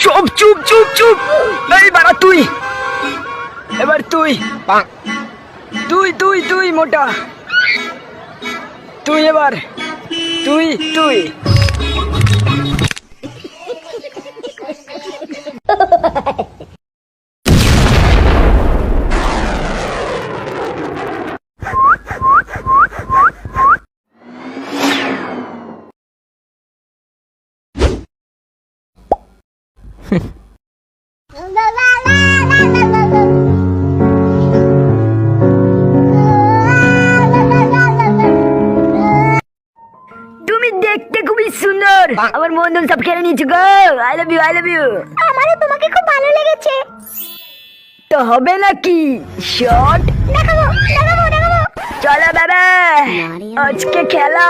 চুপ চুপ চুপ চুপ। এই বাড়া তুই, এবার তুই তুই তুই তুই মোটা, তুই এবার তুই তুই। তুমি দেখতে খুবই সুন্দর, আমার মন সব কেড়ে নিয়েছো গো। I love you, I love you. আমারও তোমাকে খুব ভালো লেগেছে। তো হবে নাকি শট? দেখাবো দেখাবো দেখাবো। চলো দাদা, আজকে খেলা